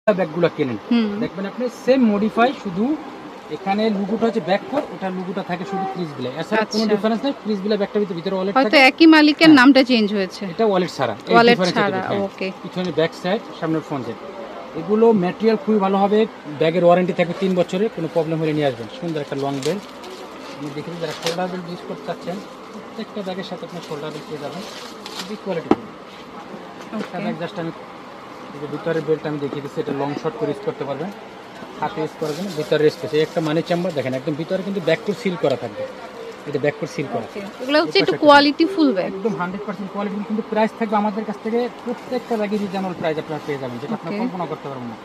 ব্যাগগুলো কেনেন দেখবেন আপনি সেম মডিফাই, শুধু এখানে লোগোটা হচ্ছে ব্যাক কোট, ওটা লোগোটা থাকে শুধু ক্রিস বিলা, এছাড়া কোনো ডিফারেন্স নাই। ক্রিস বিলা ব্যাগটার ভিতরে ওয়ালেট থাকে, হয়তো একই মালিকের নামটা চেঞ্জ হয়েছে, এটা ওয়ালেট ছাড়া, ওয়ালেট ছাড়া। ওকে, পিছনে ব্যাক সাইড, সামনের ফ্রন্ট সাইড, এগুলো ম্যাটেরিয়াল খুবই ভালো হবে। ব্যাগের ওয়ারেন্টি থাকবে 3 বছরের, কোনো প্রবলেম হলে নিয়ে আসবেন। সুন্দর একটা লং বেল্ট, আমি দেখি যারা শোল্ডার বেল্ট ইউজ করতে চাচ্ছেন প্রত্যেকটা ব্যাগের সাথে আপনি শোল্ডার বেল্ট পেয়ে যাবেন, খুবই কোয়ালিটি। একটা ব্যাগ জাস্ট আমি ভিতরের বেল্ট আমি দেখিয়ে দিচ্ছি, এটা লং শর্ট করে ইউজ করতে পারবেন, হাতে ইউজ করবেন। ভিতরে স্পেস একটা মানি চেম্বার দেখেন, একদম ভিতরে কিন্তু ব্যাকটু সিল করা থাকবে, এটা ব্যাকটু সিল করা। এগুলো হচ্ছে একটু কোয়ালিটি ফুল ব্যাগ, একদম 100% কোয়ালিটি। কিন্তু প্রাইস থাকবে আমাদের কাছ থেকে প্রত্যেকটা ব্যাগের রিজনেবল প্রাইস আপনারা পেয়ে যাবেন, যেটা আপনি কল্পনা করতে পারবেন না।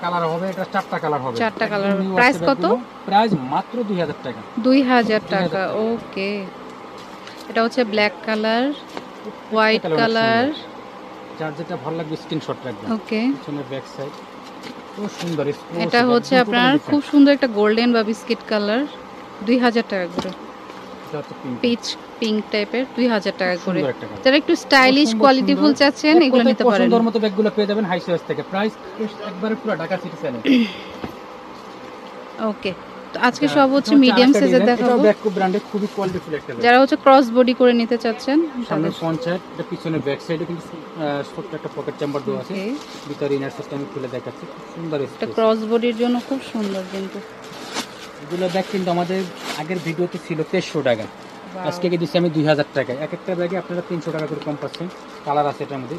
কালার হবে, এটা 4টা কালার হবে, 4টা কালার। প্রাইস কত? প্রাইস মাত্র 2000 টাকা। 2000 টাকা। ওকে, এটা হচ্ছে ব্ল্যাক কালার, হোয়াইট কালার, যার যেটা ভালো লাগবে স্ক্রিনশট রাখবেন। ওকে, পিছনে ব্যাক সাইড খুব সুন্দর। এটা হচ্ছে আপনার খুব সুন্দর একটা গোল্ডেন বা বিস্কিট কালার, 2000 টাকা করে। পিচ পিঙ্ক টাইপের, 2000 টাকা করে। যারা একটু স্টাইলিশ কোয়ালিটি ফুল চাচ্ছেন এগুলো নিতে পারেন। সুন্দর মতো ব্যাগগুলো পেয়ে যাবেন হাই সাইজ থেকে। প্রাইস একবারে পুরো ঢাকা সিটি সেল। ওকে, তো আজকে সব হচ্ছে মিডিয়াম সাইজের দেখাবো। এটা ব্যাগ ব্র্যান্ডের খুবই কোয়ালিটিফুল একটা ব্যাগ। যারা হচ্ছে ক্রস বডি করে নিতে চাচ্ছেন, সামনে ফ্রন্ট সাইড, এটা পিছনে ব্যাক সাইডে কিন্তু ছোট্ট একটা পকেট চেম্বার দেওয়া আছে। ভিতরে ইনার সিস্টেম খুলে দেখাচ্ছি, খুব সুন্দর। এটা ক্রস বডির জন্য খুব সুন্দর। কিন্তু এগুলো ব্যাগ কিন্তু আমাদের আগের ভিডিওতে ছিল 2300 টাকা, আজকে কি দিচ্ছি আমি 2000 টাকায়। এক একটা ব্যাগে আপনারা 300 টাকা করে কম পাচ্ছেন। কালার আছে এটার মধ্যে,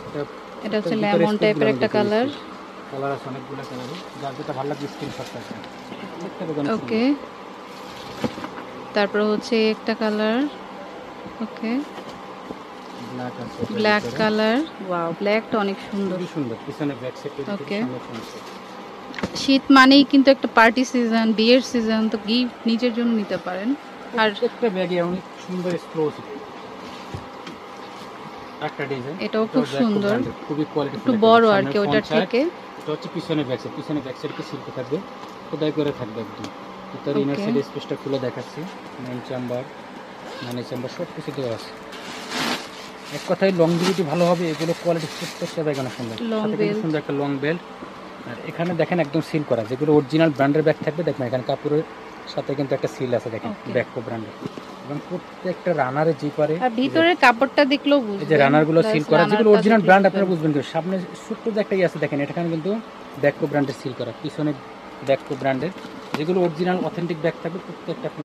এটা হচ্ছে লেমন টাইপের একটা কালার। কালার আছে অনেকগুলো কালার, যার যেটা ভালো লাগবে স্ক্রিনশট রাখবেন। ওকে, তারপর হচ্ছে একটা কালার। ওকে, ব্ল্যাক আছে, ব্ল্যাক কালার। ওয়াও, ব্ল্যাকটা অনেক সুন্দর, সুন্দর। পিছনে ব্যাক সাইড, ওকে। শীত মানেই কিন্তু একটা পার্টি সিজন, বিয়ের সিজন, তো গিফট নিজের জন্য নিতে পারেন। আর একটা ব্যাগে অনেক সুন্দর এক্সক্লুসিভ একটা ডিজাইন, এটাও খুব সুন্দর, খুবই কোয়ালিটি, একটু বড় আর কি ওটার থেকে। এটা হচ্ছে পিছনে ব্যাক সাইড, পিছনে ব্যাক সাইডে সিল্ক থাকবে, খোদাই করে থাকবে একদম। ভিতরে ইনার সাইড স্পেসটা খুলে দেখাচ্ছি, মেইন চেম্বার, মানি চেম্বার সব কিছু দেওয়া আছে। এক কথায় লংজিভিটি ভালো হবে, এগুলো কোয়ালিটি প্রত্যেকটা ব্যাগ অনেক সুন্দর। সুন্দর একটা লং বেল্ট, আর এখানে দেখেন একদম সিল করা, যেগুলো অরিজিনাল ব্র্যান্ডের ব্যাগ থাকবে। দেখেন এখানে কাপড়ের সাথে কিন্তু একটা সিল আছে, দেখেন ব্যাককো ব্র্যান্ডের। এবং প্রত্যেকটা রানারে জিপারে আর ভিতরের কাপড়টা দেখলেও বুঝবেন, এই যে রানারগুলো সিল করা, যেগুলো অরিজিনাল ব্র্যান্ড আপনারা বুঝবেন। কিন্তু সামনে ছোট্ট যে একটা আছে দেখেন, এখানে কিন্তু ব্যাককো ব্র্যান্ডের সিল করা, পিছনে ব্যাককো ব্র্যান্ডের, যেগুলো অরিজিনাল অথেন্টিক ব্যাগ থাকবে প্রত্যেকটা।